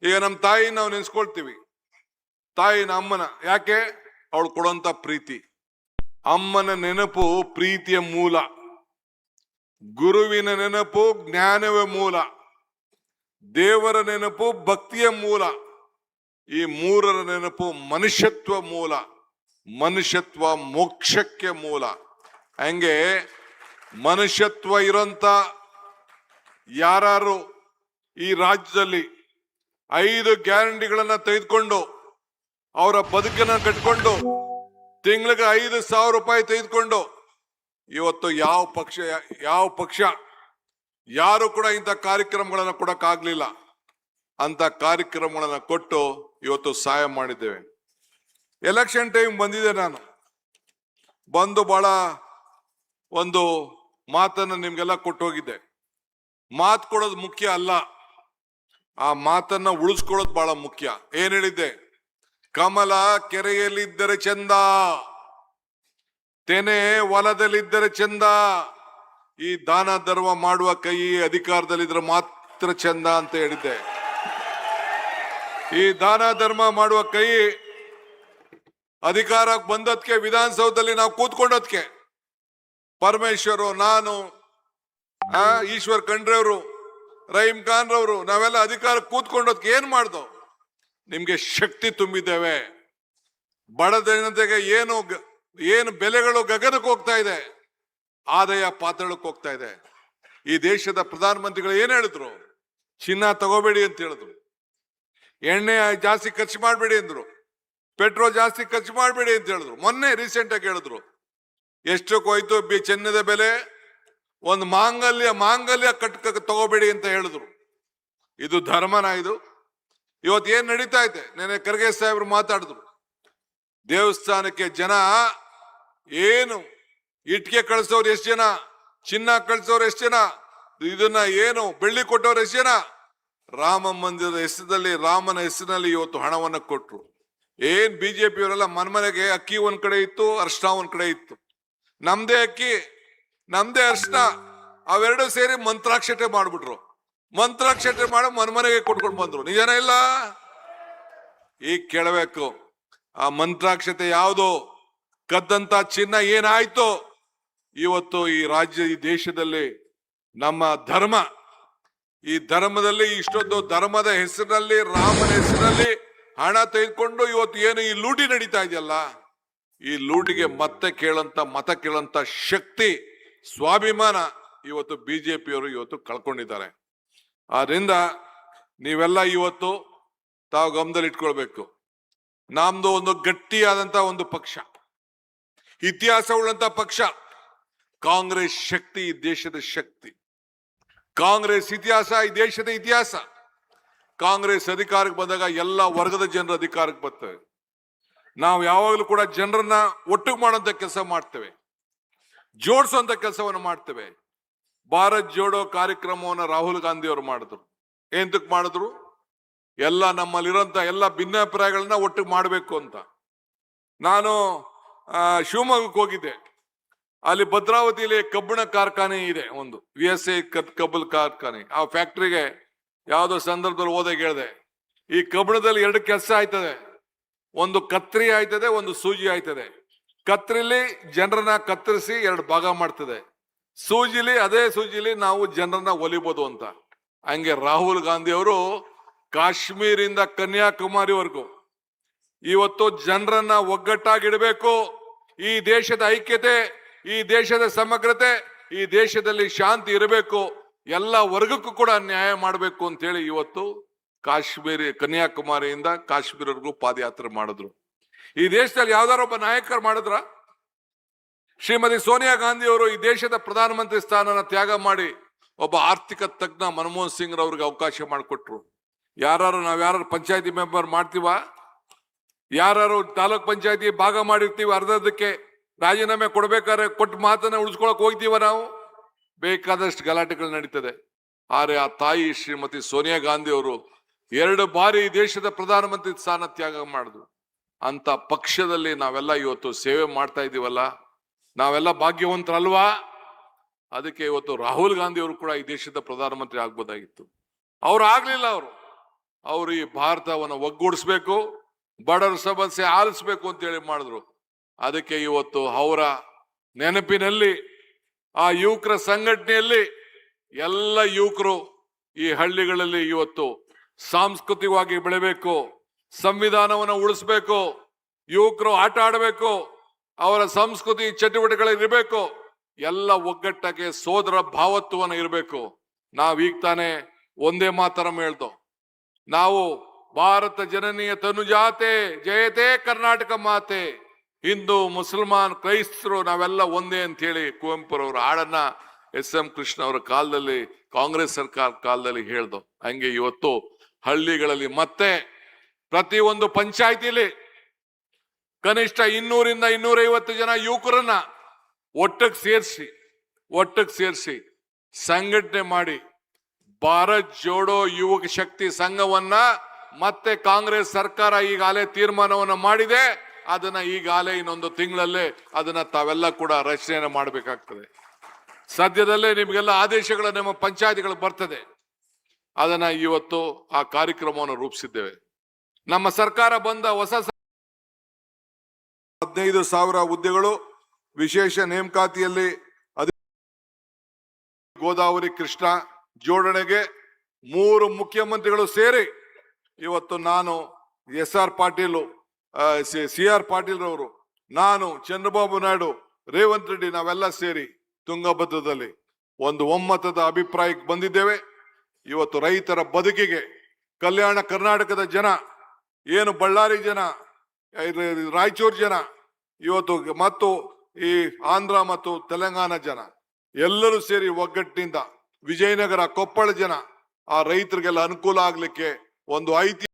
ಈಗ ನಮ್ಮ ತಾಯಿ ನಾವು ನೆನ್ಸ್ಕೊಳ್ತೀವಿ, ತಾಯಿನ ಅಮ್ಮನ. ಯಾಕೆ? ಅವಳು ಕೊಡುವಂತ ಪ್ರೀತಿ. ಅಮ್ಮನ ನೆನಪು ಪ್ರೀತಿಯ ಮೂಲ, ಗುರುವಿನ ನೆನಪು ಜ್ಞಾನವೇ ಮೂಲ, ದೇವರ ನೆನಪು ಭಕ್ತಿಯ ಮೂಲ, ಈ ಮೂರರ ನೆನಪು ಮನುಷ್ಯತ್ವ ಮೂಲ, ಮನುಷ್ಯತ್ವ ಮೋಕ್ಷಕ್ಕೆ ಮೂಲ. ಹಂಗೆ ಮನುಷ್ಯತ್ವ ಇರೋಂತ ಯಾರು ಈ ರಾಜ್ಯದಲ್ಲಿ 5 ಗ್ಯಾರಂಟಿಗಳನ್ನ ತೆಗೆದುಕೊಂಡು ಅವರ ಬದುಕನ್ನ ಕಟ್ಕೊಂಡು ತಿಂಗಳಿಗೆ 5,000 ರೂಪಾಯಿ ತೆಗೆದುಕೊಂಡು ಇವತ್ತು ಯಾವ ಪಕ್ಷ ಯಾರು ಕೂಡ ಇಂಥ ಕಾರ್ಯಕ್ರಮಗಳನ್ನ ಕೊಡಕ್ಕಾಗ್ಲಿಲ್ಲ. ಅಂತ ಕಾರ್ಯಕ್ರಮಗಳನ್ನ ಕೊಟ್ಟು ಇವತ್ತು ಸಹಾಯ ಮಾಡಿದ್ದೇವೆ. ಎಲೆಕ್ಷನ್ ಟೈಮ್ ಬಂದಿದೆ, ನಾನು ಬಂದು ಬಹಳ ಒಂದು ಮಾತನ್ನ ನಿಮ್ಗೆಲ್ಲ ಕೊಟ್ಟು ಹೋಗಿದ್ದೆ. ಮಾತು ಕೊಡೋದು ಮುಖ್ಯ ಅಲ್ಲ, ಆ ಮಾತನ್ನ ಉಳಿಸ್ಕೊಳ್ಳೋದು ಬಹಳ ಮುಖ್ಯ. ಏನ್ ಹೇಳಿದ್ದೆ? ಕಮಲ ಕೆರೆಯಲ್ಲಿದ್ದರೆ ಚಂದ, ತೆನೆ ಹೊಲದಲ್ಲಿದ್ದರೆ ಚಂದ, ಈ ದಾನ ಧರ್ಮ ಮಾಡುವ ಕೈ ಅಧಿಕಾರದಲ್ಲಿದ್ರೆ ಮಾತ್ರ ಚಂದ ಅಂತ ಹೇಳಿದ್ದೆ. ಈ ದಾನ ಧರ್ಮ ಮಾಡುವ ಕೈ ಅಧಿಕಾರಕ್ಕೆ ಬಂದದ್ಕೆ ವಿಧಾನಸೌಧದಲ್ಲಿ ನಾವು ಕೂತ್ಕೊಂಡದ್ಕೆ ಪರಮೇಶ್ವರು, ನಾನು, ಈಶ್ವರ್ ಖಂಡ್ರೆ ಅವರು, ರಹೀಂ ಖಾನ್ ರವರು ನಾವೆಲ್ಲ ಅಧಿಕಾರಕ್ಕೆ ಕೂತ್ಕೊಂಡೋದಕ್ಕೆ ಏನ್ ಮಾಡ್ದೋ? ನಿಮ್ಗೆ ಶಕ್ತಿ ತುಂಬಿದ್ದೇವೆ. ಬಡ ಜನತೆಗೆ ಏನು ಬೆಲೆಗಳು ಗಗನಕ್ಕೆ ಹೋಗ್ತಾ ಇದೆ, ಆದಾಯ ಪಾತಾಳಕ್ಕೆ ಹೋಗ್ತಾ ಇದೆ. ಈ ದೇಶದ ಪ್ರಧಾನಮಂತ್ರಿಗಳು ಏನ್ ಹೇಳಿದ್ರು? ಚಿನ್ನ ತಗೋಬೇಡಿ ಅಂತ ಹೇಳಿದ್ರು, ಎಣ್ಣೆ ಜಾಸ್ತಿ ಖರ್ಚು ಮಾಡಬೇಡಿ ಅಂದ್ರು, ಪೆಟ್ರೋಲ್ ಜಾಸ್ತಿ ಖರ್ಚು ಮಾಡಬೇಡಿ ಅಂತ ಹೇಳಿದ್ರು. ಮೊನ್ನೆ ರೀಸೆಂಟ್ ಆಗಿ ಹೇಳಿದ್ರು, ಎಷ್ಟಕ್ಕೆ ಹೋಯ್ತು ಚಿನ್ನದ ಬೆಲೆ? ಒಂದು ಮಾಂಗಲ್ಯ ತಗೋಬೇಡಿ ಅಂತ ಹೇಳಿದ್ರು. ಇದು ಧರ್ಮನ? ಇದು ಇವತ್ತು ಏನ್ ನಡೀತಾ ಇದೆ? ನೆನೆ ಖರ್ಗೆ ಸಾಹೇಬ್ರು ಮಾತಾಡಿದ್ರು, ದೇವಸ್ಥಾನಕ್ಕೆ ಜನ ಏನು ಇಟ್ಕೆ ಕಳಿಸೋರು ಎಷ್ಟು ಜನ, ಚಿನ್ನ ಕಳಿಸೋರು ಎಷ್ಟು ಜನ, ಇದನ್ನ ಏನು ಬೆಳ್ಳಿ ಕೊಟ್ಟವ್ರು ಎಷ್ಟು ಜನ? ರಾಮ ಮಂದಿರದ ಹೆಸರಿನಲ್ಲಿ, ರಾಮನ ಹೆಸರಿನಲ್ಲಿ ಇವತ್ತು ಹಣವನ್ನ ಕೊಟ್ರು. ಏನ್ ಬಿಜೆಪಿಯವರೆಲ್ಲ ಮನೆಗೆ ಅಕ್ಕಿ ಒಂದ್ ಕಡೆ ಇತ್ತು, ಅರ್ಶನ ಒಂದ್ ಕಡೆ ಇತ್ತು. ನಮ್ದೇ ಅಕ್ಕಿ ನಮ್ದೇ ಅರ್ಶನ, ಅವೆರಡು ಸೇರಿ ಮಂತ್ರಾಕ್ಷತೆ ಮಾಡ್ಬಿಟ್ರು. ಮಂತ್ರಾಕ್ಷತೆ ಮಾಡಿ ಮನೆಗೆ ಕೊಟ್ಕೊಂಡು ಬಂದ್ರು. ನಿಜನ ಇಲ್ಲ? ಈಗ ಕೇಳಬೇಕು, ಆ ಮಂತ್ರಾಕ್ಷತೆ ಯಾವುದು? ಕದ್ದಂತ ಚಿನ್ನ ಏನಾಯ್ತು? ಇವತ್ತು ಈ ರಾಜ್ಯ, ಈ ದೇಶದಲ್ಲಿ ನಮ್ಮ ಧರ್ಮ, ಈ ಧರ್ಮದಲ್ಲಿ ಇಷ್ಟೊಂದು ಧರ್ಮದ ಹೆಸರಿನಲ್ಲಿ, ರಾಮನ ಹೆಸರಿನಲ್ಲಿ ಹಣ ತೆಗೆದುಕೊಂಡು ಇವತ್ತು ಏನು ಈ ಲೂಟಿ ನಡೀತಾ ಇದೆಯಲ್ಲ, ಈ ಲೂಟಿಗೆ ಮತ ಕೇಳಂತ ಶಕ್ತಿ, ಸ್ವಾಭಿಮಾನ ಇವತ್ತು ಬಿಜೆಪಿಯವರು ಇವತ್ತು ಕಳ್ಕೊಂಡಿದ್ದಾರೆ. ಆದ್ರಿಂದ ನೀವೆಲ್ಲ ಇವತ್ತು ತಾವು ಗಮನದಲ್ಲಿ ಇಟ್ಕೊಳ್ಬೇಕು. ನಮ್ದು ಒಂದು ಗಟ್ಟಿಯಾದಂತ ಒಂದು ಪಕ್ಷ, ಇತಿಹಾಸ ಉಳ್ಳಂತ ಪಕ್ಷ ಕಾಂಗ್ರೆಸ್. ಶಕ್ತಿ ಈ ದೇಶದ ಶಕ್ತಿ. ಕಾಂಗ್ರೆಸ್ ಇತಿಹಾಸ ಈ ದೇಶದ ಇತಿಹಾಸ. ಕಾಂಗ್ರೆಸ್ ಅಧಿಕಾರಕ್ಕೆ ಬಂದಾಗ ಎಲ್ಲ ವರ್ಗದ ಜನರ ಅಧಿಕಾರಕ್ಕೆ ಬರ್ತವೆ. ನಾವು ಯಾವಾಗಲೂ ಕೂಡ ಜನರನ್ನ ಒಟ್ಟಿಗೆ ಮಾಡುವಂತ ಕೆಲಸ ಮಾಡ್ತೇವೆ, ಜೋಡಿಸುವಂತ ಕೆಲಸವನ್ನು ಮಾಡ್ತೇವೆ. ಭಾರತ್ ಜೋಡೋ ಕಾರ್ಯಕ್ರಮವನ್ನು ರಾಹುಲ್ ಗಾಂಧಿ ಅವರು ಮಾಡಿದ್ರು. ಎಂತಕ್ ಮಾಡಿದ್ರು? ಎಲ್ಲ ನಮ್ಮಲ್ಲಿರೋಂಥ ಎಲ್ಲ ಭಿನ್ನಾಭಿಪ್ರಾಯಗಳನ್ನ ಒಟ್ಟಿಗೆ ಮಾಡಬೇಕು ಅಂತ. ನಾನು ಶಿವಮೊಗ್ಗಕ್ಕೆ ಹೋಗಿದ್ದೆ. ಅಲ್ಲಿ ಭದ್ರಾವತಿಯಲ್ಲಿ ಕಬ್ಬಿಣ ಕಾರ್ಖಾನೆ ಇದೆ, ಒಂದು VSA ಕಬ್ಬಲ್ ಕಾರ್ಖಾನೆ. ಆ ಫ್ಯಾಕ್ಟ್ರಿಗೆ ಯಾವುದೋ ಸಂದರ್ಭದಲ್ಲಿ ಹೋದಾಗ ಹೇಳಿದೆ, ಈ ಕಬ್ಬಿಣದಲ್ಲಿ 2 ಕೆಲಸ ಆಯ್ತದೆ, ಒಂದು ಕತ್ರಿ ಆಯ್ತದೆ, ಒಂದು ಸೂಜಿ ಆಯ್ತದೆ. ಕತ್ರಿಲಿ ಜನರನ್ನ ಕತ್ತರಿಸಿ 2 ಭಾಗ ಮಾಡ್ತದೆ, ಅದೇ ಸೂಜಿಲಿ ನಾವು ಜನರನ್ನ ಒಲಿಬಹುದು ಅಂತ. ಹಂಗೆ ರಾಹುಲ್ ಗಾಂಧಿ ಅವರು ಕಾಶ್ಮೀರಿಂದ ಕನ್ಯಾಕುಮಾರಿವರೆಗೂ ಇವತ್ತು ಜನರನ್ನ ಒಗ್ಗಟ್ಟಾಗಿಡಬೇಕು. ಈ ದೇಶದ ಐಕ್ಯತೆ, ಈ ದೇಶದ ಸಮಗ್ರತೆ, ಈ ದೇಶದಲ್ಲಿ ಶಾಂತಿ ಇರಬೇಕು, ಎಲ್ಲ ವರ್ಗಕ್ಕೂ ಕೂಡ ನ್ಯಾಯ ಮಾಡಬೇಕು ಅಂತ ಹೇಳಿ ಇವತ್ತು ಕನ್ಯಾಕುಮಾರಿಯಿಂದ ಕಾಶ್ಮೀರವರೆಗೂ ಪಾದಯಾತ್ರೆ ಮಾಡಿದ್ರು. ಈ ದೇಶದಲ್ಲಿ ಯಾವ್ದಾರ ಒಬ್ಬ ನಾಯಕರು ಮಾಡಿದ್ರ? ಶ್ರೀಮತಿ ಸೋನಿಯಾ ಗಾಂಧಿ ಅವರು ಈ ದೇಶದ ಪ್ರಧಾನಮಂತ್ರಿ ಸ್ಥಾನನ ತ್ಯಾಗ ಮಾಡಿ ಒಬ್ಬ ಆರ್ಥಿಕ ತಜ್ಞ ಮನಮೋಹನ್ ಸಿಂಗ್ ರವ್ರಿಗೆ ಅವಕಾಶ ಮಾಡಿಕೊಟ್ರು. ನಾವ್ಯಾರು ಪಂಚಾಯತಿ ಮೆಂಬರ್ ಮಾಡ್ತೀವ, ಯಾರು ತಾಲೂಕ್ ಪಂಚಾಯತಿ ಭಾಗ ಮಾಡಿರ್ತೀವಿ, ಅರ್ಧಕ್ಕೆ ರಾಜೀನಾಮೆ ಕೊಡ್ಬೇಕಾದ್ರೆ ಕೊಟ್ಟ ಮಾತನ್ನ ಉಳಿಸ್ಕೊಳಕ್ ಹೋಗ್ತೀವ ನಾವು. ಬೇಕಾದಷ್ಟು ಗಲಾಟೆಗಳು ನಡೀತದೆ. ಆದ್ರೆ ಆ ತಾಯಿ ಶ್ರೀಮತಿ ಸೋನಿಯಾ ಗಾಂಧಿ ಅವರು 2 ಬಾರಿ ದೇಶದ ಪ್ರಧಾನಮಂತ್ರಿ ಸ್ಥಾನ ತ್ಯಾಗ ಮಾಡಿದ್ರು. ಅಂತ ಪಕ್ಷದಲ್ಲಿ ನಾವೆಲ್ಲ ಇವತ್ತು ಸೇವೆ ಮಾಡ್ತಾ ಇದೀವಲ್ಲ, ನಾವೆಲ್ಲ ಭಾಗ್ಯವಂತರಲ್ವಾ? ಅದಕ್ಕೆ ಇವತ್ತು ರಾಹುಲ್ ಗಾಂಧಿ ಅವರು ಕೂಡ ಈ ದೇಶದ ಪ್ರಧಾನಮಂತ್ರಿ ಆಗ್ಬೋದಾಗಿತ್ತು. ಅವ್ರು ಆಗ್ಲಿಲ್ಲ. ಅವರು ಈ ಭಾರತವನ್ನು ಒಗ್ಗೂಡಿಸ್ಬೇಕು, ಬಡವರ ಸಮಸ್ಯೆ ಆಲಿಸ್ಬೇಕು ಅಂತೇಳಿ ಮಾಡಿದ್ರು. ಅದಕ್ಕೆ ಇವತ್ತು ಅವರ ನೆನಪಿನಲ್ಲಿ, ಆ ಯುವಕರ ಸಂಘಟನೆಯಲ್ಲಿ ಎಲ್ಲ ಯುವಕರು ಈ ಹಳ್ಳಿಗಳಲ್ಲಿ ಇವತ್ತು ಸಾಂಸ್ಕೃತಿಕವಾಗಿ ಬೆಳೆಬೇಕು, ಸಂವಿಧಾನವನ್ನು ಉಳಿಸ್ಬೇಕು, ಯುವಕರು ಆಟ ಆಡಬೇಕು, ಅವರ ಸಂಸ್ಕೃತಿ ಚಟುವಟಿಕೆಗಳಿರಬೇಕು, ಎಲ್ಲ ಒಗ್ಗಟ್ಟಕ್ಕೆ ಸೋದರ ಭಾವತ್ವವನ್ನು ಇರಬೇಕು. ನಾವೀಗ ತಾನೇ ಒಂದೇ ಮಾತರಂ ಹೇಳ್ದೋ, ನಾವು ಭಾರತ ಜನನೀಯ ತನುಜಾತೆ ಜಯತೆ ಕರ್ನಾಟಕ ಮಾತೆ, ಹಿಂದೂ ಮುಸಲ್ಮಾನ್ ಕ್ರೈಸ್ತರು ನಾವೆಲ್ಲ ಒಂದೇ ಅಂತ ಹೇಳಿ ಕುವೆಂಪುರವರ ಹಾಡನ್ನ SM ಕೃಷ್ಣ ಅವರ ಕಾಲದಲ್ಲಿ, ಕಾಂಗ್ರೆಸ್ ಸರ್ಕಾರ ಕಾಲದಲ್ಲಿ ಹೇಳ್ದು. ಹಂಗೆ ಇವತ್ತು ಹಳ್ಳಿಗಳಲ್ಲಿ ಮತ್ತೆ ಪ್ರತಿಯೊಂದು ಪಂಚಾಯಿತಿಲಿ ಕನಿಷ್ಠ 200 ರಿಂದ 250 ಜನ ಯುವಕರನ್ನ ಒಟ್ಟಿಗೆ ಸೇರಿಸಿ ಸಂಘಟನೆ ಮಾಡಿ ಭಾರತ್ ಜೋಡೋ ಯುವಕ ಶಕ್ತಿ ಸಂಘವನ್ನ ಮತ್ತೆ ಕಾಂಗ್ರೆಸ್ ಸರ್ಕಾರ ಈಗಾಗಲೇ ತೀರ್ಮಾನವನ್ನ ಮಾಡಿದೆ. ಅದನ್ನ ಈಗಾಗಲೇ ಇನ್ನೊಂದು ತಿಂಗಳಲ್ಲೇ ಅದನ್ನ ತಾವೆಲ್ಲ ಕೂಡ ರಚನೆ ಮಾಡಬೇಕಾಗ್ತದೆ. ಸದ್ಯದಲ್ಲೇ ನಿಮ್ಗೆಲ್ಲ ಆದೇಶಗಳು ನಮ್ಮ ಪಂಚಾಯತಿಗಳು ಬರ್ತದೆ. ಅದನ್ನ ಇವತ್ತು ಆ ಕಾರ್ಯಕ್ರಮವನ್ನು ರೂಪಿಸಿದ್ದೇವೆ. ನಮ್ಮ ಸರ್ಕಾರ ಬಂದ ಹೊಸ 15,000 ಹುದ್ದೆಗಳು ವಿಶೇಷ ನೇಮಕಾತಿಯಲ್ಲಿ ಗೋದಾವರಿ ಕೃಷ್ಣ ಜೋಡಣೆಗೆ 3 ಮುಖ್ಯಮಂತ್ರಿಗಳು ಸೇರಿ ಇವತ್ತು ನಾನು SR ಪಾಟೀಲ್, CR ಪಾಟೀಲ್ ರವರು, ನಾನು, ಚಂದ್ರಬಾಬು ನಾಯ್ಡು, ರೇವಂತ್ ರೆಡ್ಡಿ ನಾವೆಲ್ಲ ಸೇರಿ ತುಂಗಭದ್ರದಲ್ಲಿ ಒಂದು ಒಮ್ಮತದ ಅಭಿಪ್ರಾಯಕ್ಕೆ ಬಂದಿದ್ದೇವೆ. ಇವತ್ತು ರೈತರ ಬದುಕಿಗೆ ಕಲ್ಯಾಣ ಕರ್ನಾಟಕದ ಜನ, ಏನು ಬಳ್ಳಾರಿ ಜನ, ರಾಯಚೂರು ಜನ, ಇವತ್ತು ಮತ್ತು ಈ ಆಂಧ್ರ ಮತ್ತು ತೆಲಂಗಾಣ ಜನ ಎಲ್ಲರೂ ಸೇರಿ ಒಗ್ಗಟ್ಟಿನಿಂದ ವಿಜಯನಗರ, ಕೊಪ್ಪಳ ಜನ, ಆ ರೈತರಿಗೆಲ್ಲ ಅನುಕೂಲ ಆಗ್ಲಿಕ್ಕೆ ಒಂದು